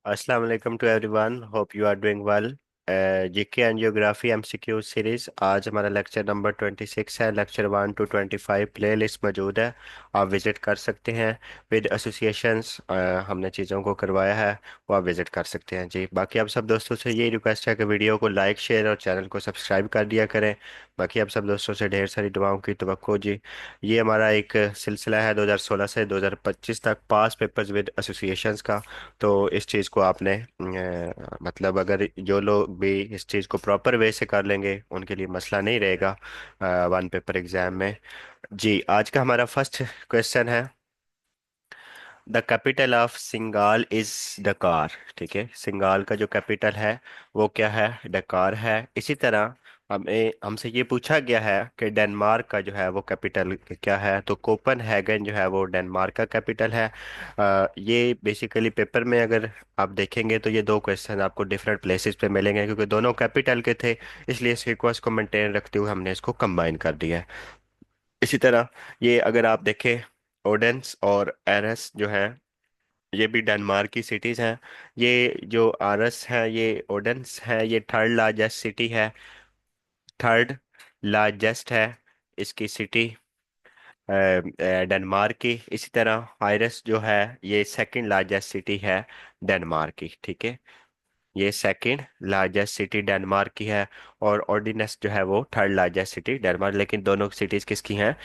Assalamu alaikum to everyone. Hope you are doing well. GK and geography MCQ series आज हमारा lecture number 26 है। Lecture 1 to 25 play list मौजूद है, आप visit कर सकते हैं। विद एसोसिएशंस हमने चीज़ों को करवाया है, वो आप विजिट कर सकते हैं जी। बाकी आप सब दोस्तों से यही रिक्वेस्ट है कि वीडियो को लाइक शेयर और चैनल को सब्सक्राइब कर दिया करें। बाकी आप सब दोस्तों से ढेर सारी दुआओं की तवक्को जी। ये हमारा एक सिलसिला है 2016 से 2025 तक पास पेपर्स विद एसोसिएशंस का। तो इस चीज़ को आपने मतलब अगर जो लोग भी इस चीज़ को प्रॉपर वे से कर लेंगे उनके लिए मसला नहीं रहेगा वन पेपर एग्जाम में जी। आज का हमारा फर्स्ट क्वेश्चन है, द कैपिटल ऑफ सिंगाल इज डकार। ठीक है, सिंगाल का जो कैपिटल है वो क्या है? डकार है। इसी तरह हमें हमसे ये पूछा गया है कि डेनमार्क का जो है वो कैपिटल क्या है, तो कोपनहेगन जो है वो डेनमार्क का कैपिटल है। ये बेसिकली पेपर में अगर आप देखेंगे तो ये दो क्वेश्चन आपको डिफरेंट प्लेसेस पे मिलेंगे, क्योंकि दोनों कैपिटल के थे, इसलिए सीक्वेंस को मेंटेन रखते हुए हमने इसको कंबाइन कर दिया है। इसी तरह ये अगर आप देखें, ओडेंस और एरस जो है ये भी डेनमार्क की सिटीज हैं। ये जो आरस है, ये ओडेंस है, ये थर्ड लार्जेस्ट सिटी है, थर्ड लार्जेस्ट है इसकी सिटी डेनमार्क की। इसी तरह आयरस जो है ये सेकंड लार्जेस्ट सिटी है डेनमार्क की। ठीक है, ये सेकंड लार्जेस्ट सिटी डेनमार्क की है, और ऑर्डिनस जो है वो थर्ड लार्जेस्ट सिटी डेनमार्क। लेकिन दोनों सिटीज किसकी हैं?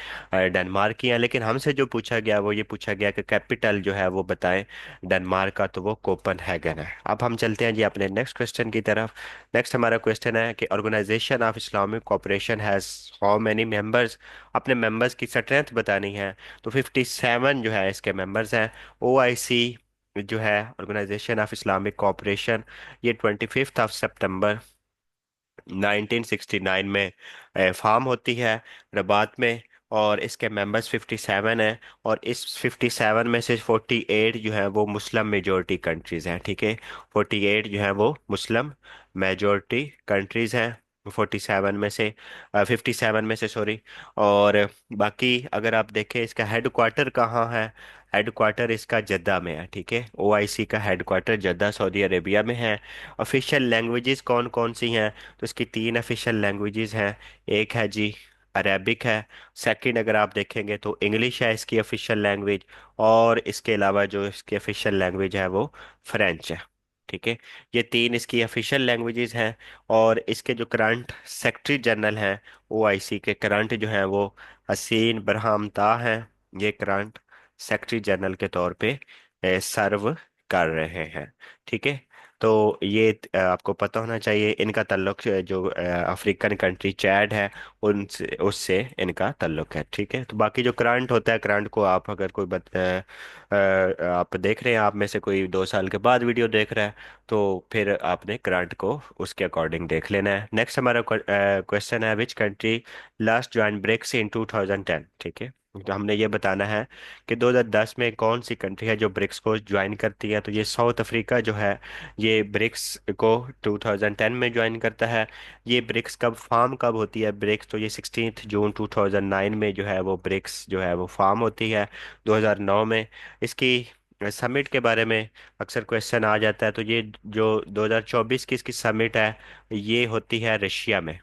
डेनमार्क की हैं। लेकिन हमसे जो पूछा गया वो ये पूछा गया कि कैपिटल जो है वो बताएं डेनमार्क का, तो वो कोपनहेगन है। अब हम चलते हैं जी अपने नेक्स्ट क्वेश्चन की तरफ। नेक्स्ट हमारा क्वेश्चन है कि Organisation of Islamic Cooperation has how many members. अपने मेंबर्स की स्ट्रेंथ बतानी है। तो 57 जो है इसके मेंबर्स हैं। OIC जो है ऑर्गेनाइजेशन ऑफ इस्लामिक कोऑपरेशन, ये 25 सितंबर 1969 में फार्म होती है रबात में, और इसके मेंबर्स 57 हैं। और इस 57 में से 48 जो है वो मुस्लिम मेजॉरिटी कंट्रीज हैं। ठीक है, 48 जो है वो मुस्लिम मेजॉरिटी कंट्रीज हैं 47 में से, 57 में से सॉरी। और बाकी अगर आप देखें इसका हेड क्वार्टर कहाँ है, हेड क्वार्टर इसका जद्दा में है। ठीक है, OIC का head quarter Jeddah Saudi Arabia में है। ऑफिशियल लैंग्वेजेस कौन कौन सी हैं, तो इसकी तीन ऑफिशियल लैंग्वेजेस हैं। एक है जी अरेबिक है, सेकंड अगर आप देखेंगे तो इंग्लिश है इसकी ऑफिशियल लैंग्वेज, और इसके अलावा जो इसकी ऑफिशियल लैंग्वेज है वो फ्रेंच है। ठीक है, ये तीन इसकी ऑफिशियल लैंग्वेजेस हैं। और इसके जो करंट सेक्रेटरी जनरल हैं OIC के, करंट जो हैं वो हसीन बरहम ताह हैं। ये करंट सेक्रेटरी जनरल के तौर पे सर्व कर रहे हैं। ठीक है, तो ये आपको पता होना चाहिए। इनका ताल्लुक जो अफ्रीकन कंट्री चैड है उनसे, उससे इनका ताल्लुक है। ठीक है, तो बाकी जो करंट होता है, करंट को आप अगर कोई आप देख रहे हैं, आप में से कोई 2 साल के बाद वीडियो देख रहा है, तो फिर आपने करंट को उसके अकॉर्डिंग देख लेना है। नेक्स्ट हमारा क्वेश्चन है, which country last join BRICS इन 2010। ठीक है, तो हमने ये बताना है कि 2010 में कौन सी कंट्री है जो ब्रिक्स को ज्वाइन करती है। तो ये साउथ अफ्रीका जो है ये ब्रिक्स को 2010 में ज्वाइन करता है। ये ब्रिक्स कब फॉर्म कब होती है ब्रिक्स, तो ये 16 जून 2009 में जो है वो ब्रिक्स जो है वो फॉर्म होती है 2009 में। इसकी समिट के बारे में अक्सर क्वेश्चन आ जाता है, तो ये जो 2024 की इसकी समिट है ये होती है रशिया में।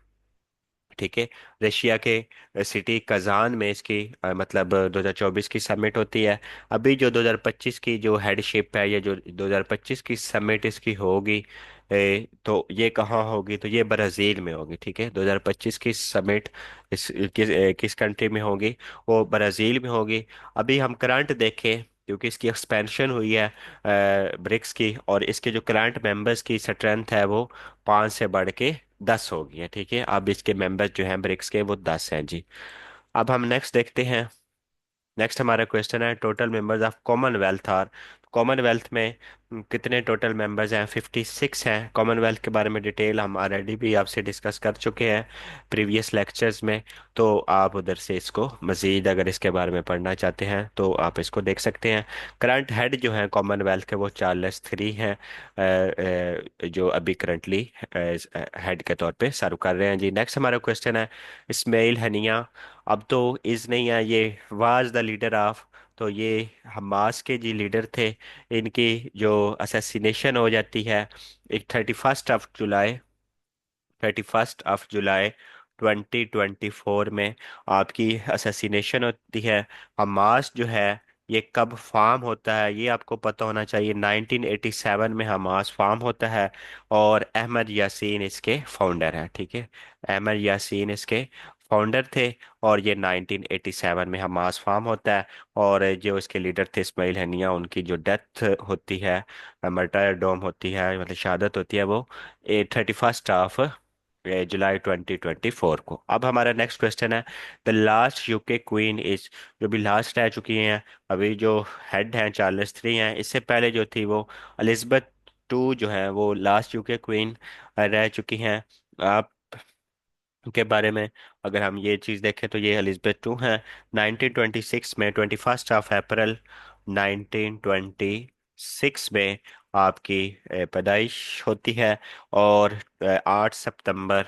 ठीक है, रशिया के सिटी कजान में इसकी मतलब 2024 की समिट होती है। अभी जो 2025 की जो हेडशिप है, ये जो 2025 की समिट इसकी होगी, तो ये कहाँ होगी, तो ये ब्राज़ील में होगी। ठीक है, 2025 की समिट किस कंट्री में होगी, वो ब्राज़ील में होगी। अभी हम करंट देखें, क्योंकि इसकी एक्सपेंशन हुई है ब्रिक्स की, और इसके जो करंट मेंबर्स की स्ट्रेंथ है वो 5 से बढ़ के 10 हो गई है। ठीक है, अब इसके मेंबर्स जो हैं ब्रिक्स के वो 10 हैं जी। अब हम नेक्स्ट देखते हैं। नेक्स्ट हमारा क्वेश्चन है, total members of Commonwealth are. Commonwealth में कितने टोटल मेंबर्स हैं? 56 हैं। कॉमनवेल्थ के बारे में डिटेल हम ऑलरेडी भी आपसे डिस्कस कर चुके हैं प्रीवियस लेक्चर्स में, तो आप उधर से इसको मज़ीद अगर इसके बारे में पढ़ना चाहते हैं तो आप इसको देख सकते हैं। करंट हेड जो हैं कॉमनवेल्थ के वो चार्ल्स 3 हैं, जो अभी करंटली हेड के तौर पे सर्व कर रहे हैं जी। नेक्स्ट हमारा क्वेश्चन है, इस्माइल हनिया, अब तो इज नहीं है, ये वाज द लीडर ऑफ। तो ये हमास के जी लीडर थे, इनकी जो असैसिनेशन हो जाती है एक 31 जुलाई, 31 जुलाई 2024 में आपकी असैसिनेशन होती है। हमास जो है ये कब फॉर्म होता है ये आपको पता होना चाहिए। 1987 में हमास फॉर्म होता है और अहमद यासीन इसके फाउंडर हैं, ठीक है। अहमद यासीन इसके फाउंडर थे और ये 1987 में हमास फॉर्म होता है। और जो इसके लीडर थे इस्माइल हनिया, उनकी जो डेथ होती है, मर्टायरडोम होती है, मतलब शहादत होती है, वो 31 जुलाई 2024 को। अब हमारा नेक्स्ट क्वेश्चन है, the last UK queen is, जो भी लास्ट रह चुकी हैं, अभी जो हेड हैं चार्ल्स 3 हैं, इससे पहले जो थी वो एलिजबेथ 2 जो है वो लास्ट यूके क्वीन रह चुकी हैं। आप के बारे में अगर हम ये चीज़ देखें तो ये एलिजबेथ 2 हैं। 1926 में 21 अप्रैल 1926 में आपकी पैदाइश होती है। और 8 सितंबर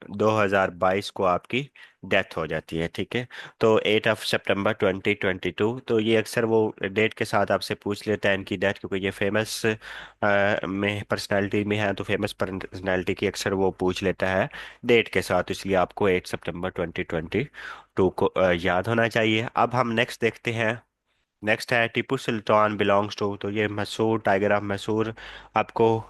2022 को आपकी डेथ हो जाती है, ठीक है। तो 8 सितंबर 2022, तो ये अक्सर वो डेट के साथ आपसे पूछ लेता है इनकी डेथ, क्योंकि ये फेमस में पर्सनालिटी में है, तो फेमस पर्सनालिटी की अक्सर वो पूछ लेता है डेट के साथ, इसलिए आपको 8 सितंबर 2022 को याद होना चाहिए। अब हम नेक्स्ट देखते हैं। नेक्स्ट है टीपू सुल्तान बिलोंग्स टू, तो ये मैसूर, टाइगर ऑफ मैसूर आपको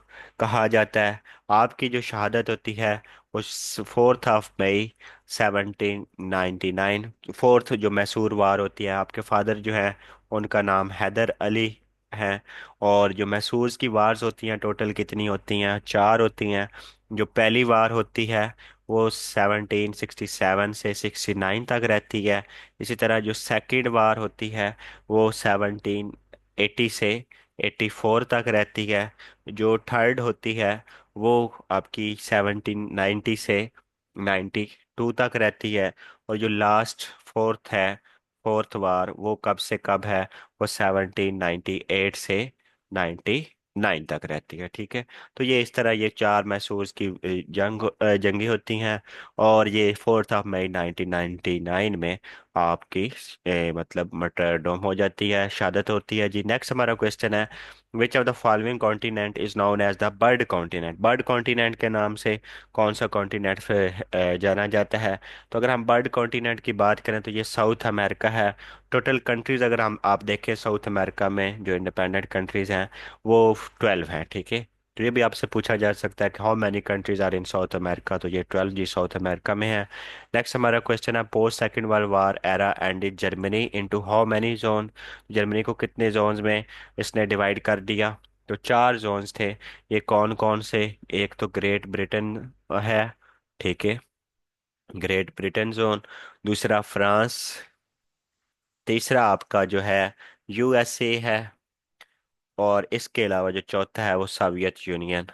कहा जाता है। आपकी जो शहादत होती है उस 4 मई 1799, फोर्थ जो मैसूर वार होती है, आपके फादर जो है उनका नाम हैदर अली है। और जो मैसूर की वार्स होती हैं टोटल कितनी होती हैं, 4 होती हैं। जो पहली वार होती है वो 1767 से 69 तक रहती है। इसी तरह जो सेकंड वार होती है वो 1780 से 84 तक रहती है। जो थर्ड होती है वो आपकी 1790 से 92 तक रहती है। और जो लास्ट फोर्थ है, फोर्थ वार, वो कब से कब है, वो 1798 से 99 तक रहती है, ठीक है। तो ये इस तरह ये 4 मैसूर की जंगी होती हैं। और ये 4 मई 1999 में आपकी मतलब मर्टरडम हो जाती है, शहादत होती है जी। नेक्स्ट हमारा क्वेश्चन है, which of the following continent is known as the bird continent, bird continent के नाम से कौन सा कॉन्टिनेंट जाना जाता है। तो अगर हम बर्ड कॉन्टिनेंट की बात करें तो ये साउथ अमेरिका है। टोटल कंट्रीज अगर हम आप देखें साउथ अमेरिका में जो इंडिपेंडेंट कंट्रीज हैं वो 12 हैं, ठीक है। तो ये भी आपसे पूछा जा सकता है कि how many countries are in South America, तो ये 12 जी साउथ अमेरिका में है। नेक्स्ट हमारा क्वेश्चन है, post second world war era ended Germany into how many zone, Germany को कितने जोन्स में इसने डिवाइड कर दिया। तो 4 जोन्स थे। ये कौन कौन से, एक तो ग्रेट ब्रिटेन है, ठीक है, ग्रेट ब्रिटेन जोन। दूसरा फ्रांस। तीसरा आपका जो है यूएसए है। और इसके अलावा जो चौथा है वो सोवियत यूनियन।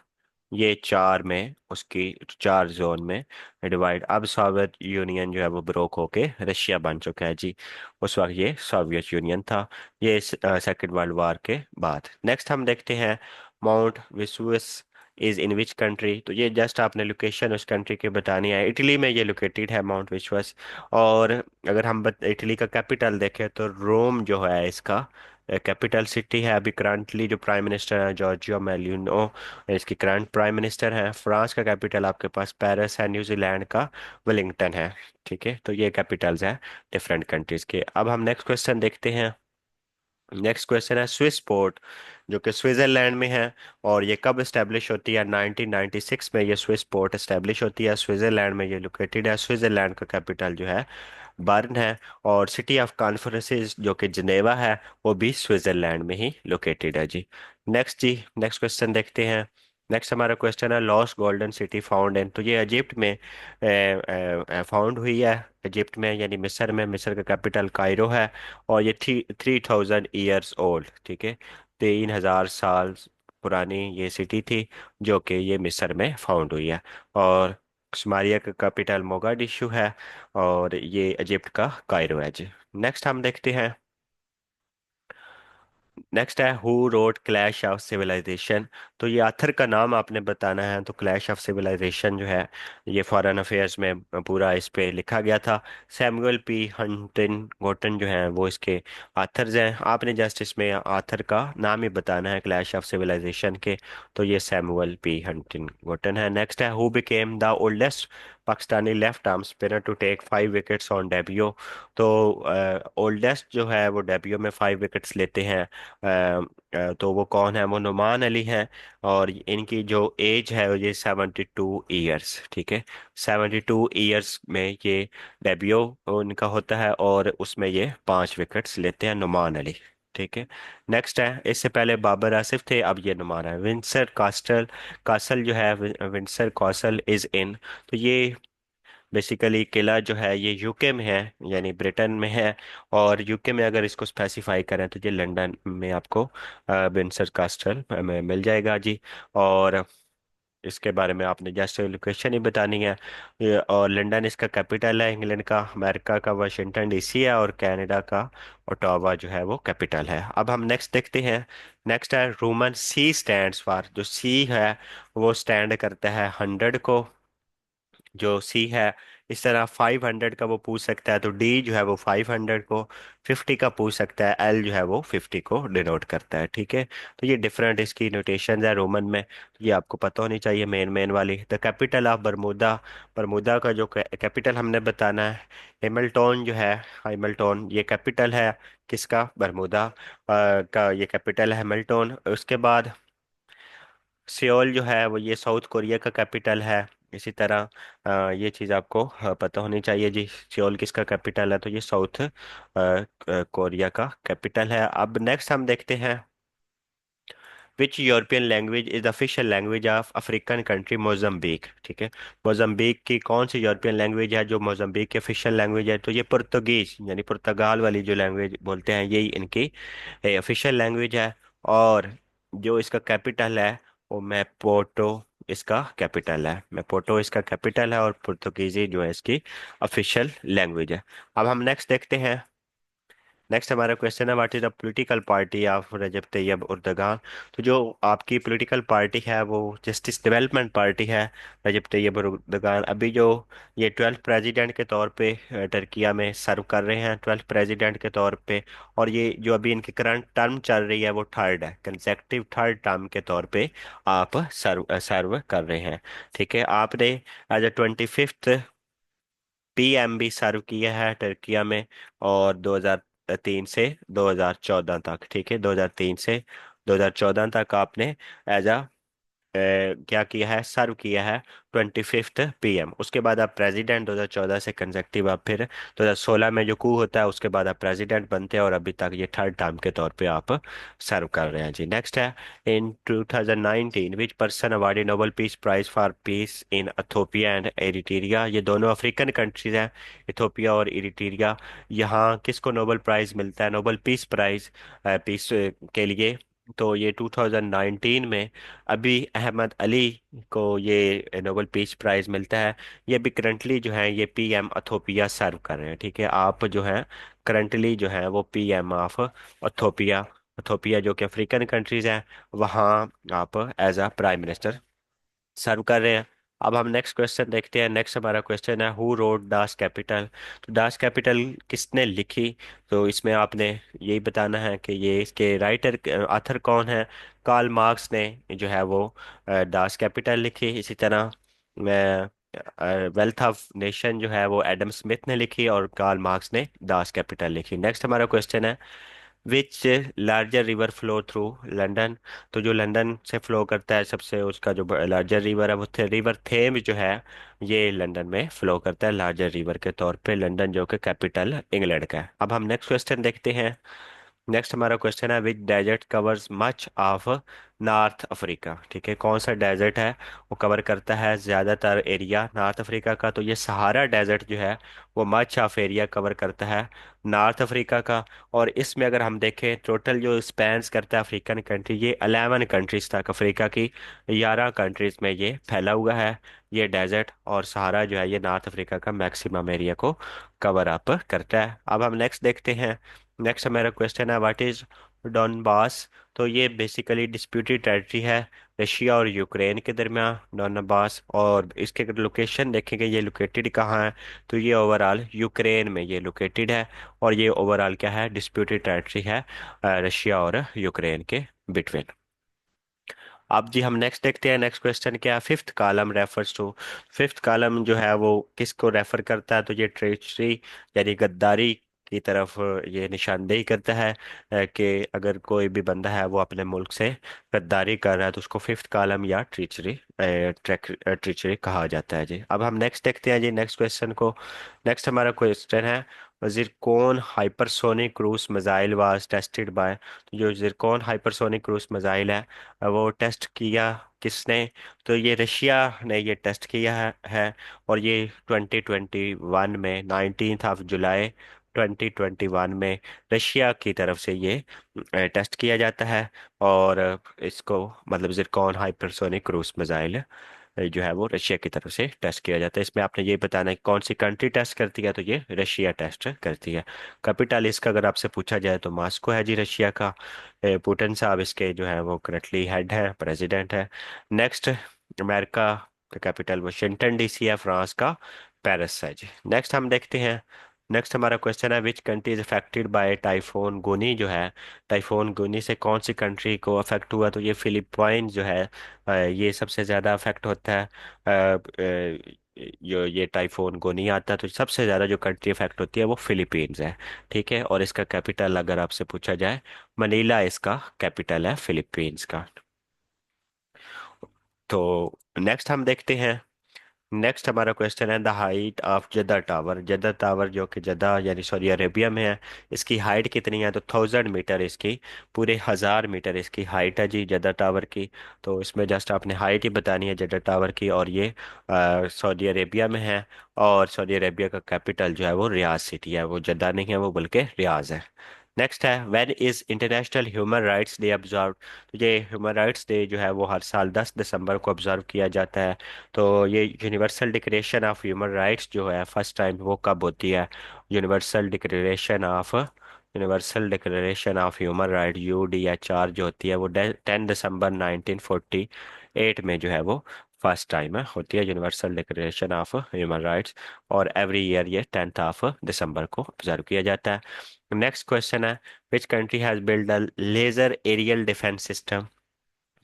ये 4 में उसकी 4 जोन में डिवाइड। अब सोवियत यूनियन जो है वो ब्रोक होके रशिया बन चुका है जी। उस वक्त ये सोवियत यूनियन था। ये सेकेंड वर्ल्ड वार के बाद। नेक्स्ट हम देखते हैं, Mount Vesuvius is in which country, तो ये जस्ट आपने लोकेशन उस कंट्री की बतानी है। इटली में ये लोकेटेड है माउंट विसुअस। और अगर हम इटली का कैपिटल देखें तो रोम जो है इसका कैपिटल सिटी है। अभी करंटली जो प्राइम मिनिस्टर है जॉर्जियो मेलिनो इसकी करंट प्राइम मिनिस्टर हैं। फ्रांस का कैपिटल आपके पास पेरिस है। न्यूजीलैंड का वेलिंगटन है, ठीक है। तो ये कैपिटल्स हैं डिफरेंट कंट्रीज के। अब हम नेक्स्ट क्वेश्चन देखते हैं। नेक्स्ट क्वेश्चन है, स्विस पोर्ट जो कि स्विट्जरलैंड में है, और ये कब इस्टेब्लिश होती है। 1996 में ये स्विस पोर्ट इस्टेब्लिश होती है। स्विट्जरलैंड में ये लोकेटेड है। स्विट्जरलैंड का कैपिटल जो है बर्न है। और सिटी ऑफ कॉन्फ्रेंसिस जो कि जिनेवा है वो भी स्विट्जरलैंड में ही लोकेटेड है जी। नेक्स्ट जी, नेक्स्ट क्वेश्चन देखते हैं। नेक्स्ट हमारा क्वेश्चन है, lost golden city found in, तो ये इजिप्ट में फाउंड हुई है। इजिप्ट में यानी मिस्र में। मिस्र का कैपिटल कायरो है। और ये 3000 ईयर्स ओल्ड, ठीक है, 3000 साल पुरानी ये सिटी थी जो कि ये मिस्र में फाउंड हुई है। और शुमारिया का कैपिटल मोगाडिशु है। और ये इजिप्ट का कायरो है जी। नेक्स्ट हम देखते हैं, नेक्स्ट है who wrote clash of civilization. तो ये आथर का नाम आपने बताना है। तो क्लैश ऑफ सिविलाइजेशन जो है ये फॉरेन अफेयर्स में पूरा इस पे लिखा गया था। सैमुअल पी हंटिंगटन जो है वो इसके आथर्स हैं। आपने जस्ट इसमें आथर का नाम ही बताना है क्लैश ऑफ सिविलाइजेशन के। तो ये सैमुअल पी हंटिंगटन है। नेक्स्ट है who became the oldest Pakistani left arm spinner to take 5 wickets on debut. तो ओल्डेस्ट जो है वो डेब्यू में 5 विकेट्स लेते हैं। तो वो कौन है, वो नुमान अली हैं। और इनकी जो एज है वो ये 72 ईयर्स, ठीक है। 72 ईयर्स में ये डेब्यू उनका होता है और उसमें ये 5 विकेट्स लेते हैं नुमान अली, ठीक है। नेक्स्ट है इससे पहले बाबर आसिफ थे, अब ये नुमान है। विंसर कास्टल कासल जो है विंसर कासल इज इन। तो ये बेसिकली किला जो है ये यूके में है, यानी ब्रिटेन में है। और यूके में अगर इसको स्पेसिफाई करें तो ये लंदन में आपको विंडसर कास्टल में मिल जाएगा जी। और इसके बारे में आपने जस्ट लोकेशन ही बतानी है। और लंदन इसका कैपिटल है इंग्लैंड का। अमेरिका का वाशिंगटन डीसी है और कनाडा का ओटावा जो है वो कैपिटल है। अब हम नेक्स्ट देखते हैं। नेक्स्ट है रोमन सी स्टैंड्स फॉर। जो सी है वो स्टैंड करता है 100 को, जो सी है। इस तरह 500 का वो पूछ सकता है तो डी जो है वो 500 को, 50 का पूछ सकता है एल जो है वो 50 को डिनोट करता है, ठीक है। तो ये डिफरेंट इसकी नोटेशन है रोमन में। तो ये आपको पता होनी चाहिए मेन मेन वाली। The capital of Bermuda. Bermuda का जो कैपिटल हमने बताना है हेमिल्टन जो है। हेमिल्टन ये कैपिटल है किसका, बरमूदा का ये कैपिटल है हेमिल्टन। उसके बाद सियोल जो है वो ये साउथ कोरिया का कैपिटल है। इसी तरह ये चीज़ आपको पता होनी चाहिए जी। सियोल किसका कैपिटल है, तो ये साउथ कोरिया का कैपिटल है। अब नेक्स्ट हम देखते हैं which European language is the official language of African country Mozambique, ठीक है। मोजम्बिक की कौन सी यूरोपियन लैंग्वेज है जो मोजम्बिक की ऑफिशियल लैंग्वेज है, तो ये पुर्तगीज यानी पुर्तगाल वाली जो लैंग्वेज बोलते हैं यही इनकी ऑफिशियल लैंग्वेज है। और जो इसका कैपिटल है वो मैपोटो इसका कैपिटल है। मैपोटो इसका कैपिटल है और पुर्तगीजी जो है इसकी ऑफिशियल लैंग्वेज है। अब हम नेक्स्ट देखते हैं। नेक्स्ट हमारा क्वेश्चन है what is the political party of Recep Tayyip Erdogan. तो जो आपकी पॉलिटिकल पार्टी है वो जस्टिस डेवलपमेंट पार्टी है। रजब तैयब उर्दगान अभी जो ये 12th प्रेसिडेंट के तौर पे टर्किया में सर्व कर रहे हैं, 12th प्रेसिडेंट के तौर पे। और ये जो अभी इनकी करंट टर्म चल रही है वो थर्ड है, कंसेक्टिव थर्ड टर्म के तौर पे आप सर्व सर्व कर रहे हैं, ठीक है। आपने एज अ 25th पीएम भी सर्व किया है टर्किया में। और 2003 से 2014 तक, ठीक है, 2003 से 2014 तक आपने एज अ क्या किया है, सर्व किया है 25th पीएम। उसके बाद आप प्रेसिडेंट 2014 से कंजेक्टिव आप फिर 2016 में जो कू होता है उसके बाद आप प्रेसिडेंट बनते हैं और अभी तक ये थर्ड टर्म के तौर पे आप सर्व कर रहे हैं जी। नेक्स्ट है in 2019 which person awarded Nobel peace prize for peace in Ethiopia and Eritrea. ये दोनों अफ्रीकन कंट्रीज हैं, इथोपिया और एरिट्रिया। यहाँ किसको नोबेल प्राइज मिलता है, नोबेल पीस प्राइज पीस के लिए। तो ये 2019 में अभी अहमद अली को ये नोबेल पीस प्राइज मिलता है। ये भी करंटली जो है ये पीएम अथोपिया सर्व कर रहे हैं, ठीक है। आप जो है करंटली जो है वो पीएम ऑफ अथोपिया, अथोपिया जो कि अफ्रीकन कंट्रीज है, वहाँ आप एज अ प्राइम मिनिस्टर सर्व कर रहे हैं। अब हम नेक्स्ट क्वेश्चन देखते हैं। नेक्स्ट हमारा क्वेश्चन है हु रोड दास कैपिटल। तो दास कैपिटल किसने लिखी। तो इसमें आपने यही बताना है कि ये इसके राइटर आथर कौन है। कार्ल मार्क्स ने जो है वो दास कैपिटल लिखी। इसी तरह वेल्थ ऑफ नेशन जो है वो एडम स्मिथ ने लिखी और कार्ल मार्क्स ने दास कैपिटल लिखी। नेक्स्ट हमारा क्वेश्चन है which larger river flow through London. तो जो लंदन से फ्लो करता है सबसे उसका जो लार्जर रिवर है वो रिवर थेम्स जो है ये लंदन में फ्लो करता है लार्जर रिवर के तौर पे। लंदन जो कि कैपिटल इंग्लैंड का है। अब हम नेक्स्ट क्वेश्चन देखते हैं। नेक्स्ट हमारा क्वेश्चन है which desert covers much of North Africa, ठीक है। कौन सा डेजर्ट है वो कवर करता है ज़्यादातर एरिया नॉर्थ अफ्रीका का। तो ये सहारा डेजर्ट जो है वो मच ऑफ एरिया कवर करता है नॉर्थ अफ्रीका का। और इसमें अगर हम देखें टोटल जो स्पैन्स करता है अफ्रीकन कंट्री, ये 11 कंट्रीज तक, अफ्रीका की 11 कंट्रीज में ये फैला हुआ है ये डेजर्ट। और सहारा जो है ये नॉर्थ अफ्रीका का मैक्सिमम एरिया को कवर अप करता है। अब हम नेक्स्ट देखते हैं। नेक्स्ट हमारा क्वेश्चन है व्हाट इज डॉनबास, तो ये बेसिकली डिस्प्यूटेड टेरिटरी है रशिया और यूक्रेन के दरमियान, डॉनबास। और इसके अगर लोकेशन देखेंगे ये लोकेटेड कहाँ है, तो ये ओवरऑल यूक्रेन में ये लोकेटेड है। और ये ओवरऑल क्या है, डिस्प्यूटेड टेरिटरी है रशिया और यूक्रेन के बिटवीन। अब जी हम नेक्स्ट देखते हैं, नेक्स्ट क्वेश्चन क्या है, fifth column refers to. Fifth column जो है वो किसको रेफर करता है, तो ये ट्रेचरी यानी गद्दारी की तरफ ये निशानदेही करता है कि अगर कोई भी बंदा है वो अपने मुल्क से गद्दारी कर रहा है तो उसको फिफ्थ कॉलम या ट्रीचरी कहा जाता है जी। अब हम नेक्स्ट देखते हैं जी नेक्स्ट क्वेश्चन को। नेक्स्ट हमारा क्वेश्चन है, zircon hypersonic cruise missile was tested by. जो जिरकोन हाइपरसोनिक क्रूज मिसाइल है वो टेस्ट किया किसने, तो ये रशिया ने ये टेस्ट किया है। और ये 2021 में 19 जुलाई 2021 में रशिया की तरफ से ये टेस्ट किया जाता है। और इसको मतलब जिरकॉन हाइपरसोनिक क्रूज मिसाइल जो है वो रशिया की तरफ से टेस्ट किया जाता है। इसमें आपने ये बताना है कि कौन सी कंट्री टेस्ट करती है, तो ये रशिया टेस्ट करती है। कैपिटल इसका अगर आपसे पूछा जाए तो मॉस्को है जी रशिया का। पुतिन साहब इसके जो है वो करंटली हेड है, प्रेसिडेंट है। नेक्स्ट, अमेरिका का कैपिटल वाशिंगटन डीसी है, फ्रांस का पेरिस है जी। नेक्स्ट हम देखते हैं, नेक्स्ट हमारा क्वेश्चन है, which country is affected by typhoon गोनी। जो है टाइफोन गोनी से कौन सी कंट्री को अफेक्ट हुआ, तो ये फिलीपाइन जो है ये सबसे ज़्यादा अफेक्ट होता है। जो ये टाइफोन गोनी आता है तो सबसे ज़्यादा जो कंट्री अफेक्ट होती है वो फिलीपींस है। ठीक है, और इसका कैपिटल अगर आपसे पूछा जाए, मनीला इसका कैपिटल है फिलीपींस का। तो नेक्स्ट हम देखते हैं, नेक्स्ट हमारा क्वेश्चन है, the height of Jeddah tower. Jeddah tower जो कि जद्दा यानी सऊदी अरेबिया में है, इसकी हाइट कितनी है, तो 1000 मीटर इसकी, पूरे 1000 मीटर इसकी हाइट है जी जद्दा टावर की। तो इसमें जस्ट आपने हाइट ही बतानी है जद्दा टावर की, और ये सऊदी अरेबिया में है। और सऊदी अरेबिया का कैपिटल जो है वो रियाज सिटी है, वो जद्दा नहीं है वो बल्कि रियाज है। नेक्स्ट है, when is international human rights day observe. तो ये ह्यूमन राइट्स डे जो है वो हर साल 10 दिसंबर को ऑब्जर्व किया जाता है। तो ये universal declaration of human rights जो है फर्स्ट टाइम वो कब होती है, universal declaration of human right UDHR जो होती है वो 10 दिसंबर 1948 में जो है वो फर्स्ट टाइम होती है, universal declaration of human rights. और एवरी ईयर ये 10 दिसंबर को ऑब्जर्व किया जाता है। नेक्स्ट क्वेश्चन है, which country has build a laser aerial defence system.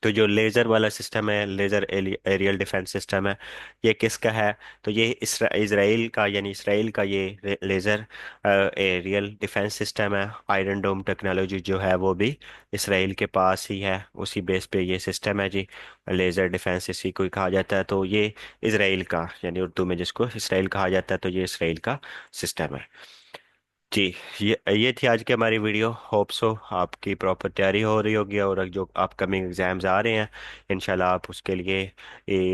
तो जो लेज़र वाला सिस्टम है, लेज़र एरियल डिफेंस सिस्टम है, ये किसका है, तो ये इसराइल का, यानी इसराइल का ये लेज़र एरियल डिफेंस सिस्टम है। आयरन डोम टेक्नोलॉजी जो है वो भी इसराइल के पास ही है, उसी बेस पे ये सिस्टम है जी। लेज़र डिफेंस इसी को ही कहा जाता है, तो ये इसराइल का, यानी उर्दू में जिसको इसराइल कहा जाता है, तो ये इसराइल का सिस्टम है जी। ये थी आज की हमारी वीडियो, होप सो आपकी प्रॉपर तैयारी हो रही होगी, और जो अपकमिंग एग्जाम्स आ रहे हैं इंशाल्लाह आप उसके लिए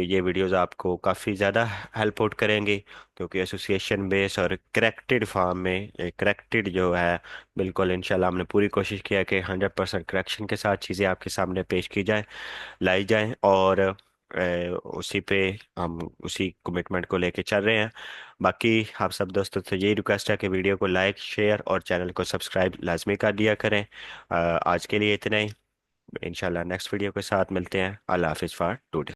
ये वीडियोस आपको काफ़ी ज़्यादा हेल्प आउट करेंगी। क्योंकि एसोसिएशन बेस और करेक्टेड फॉर्म में करेक्टेड जो है, बिल्कुल इंशाल्लाह हमने पूरी कोशिश किया कि 100% करेक्शन के साथ चीज़ें आपके सामने पेश की जाए, लाई जाए। और उसी पे हम उसी कमिटमेंट को लेके चल रहे हैं। बाकी आप सब दोस्तों से यही रिक्वेस्ट है कि वीडियो को लाइक शेयर और चैनल को सब्सक्राइब लाजमी कर दिया करें। आज के लिए इतना ही, इंशाल्लाह नेक्स्ट वीडियो के साथ मिलते हैं। अल्लाह हाफिज़ फॉर टुडे।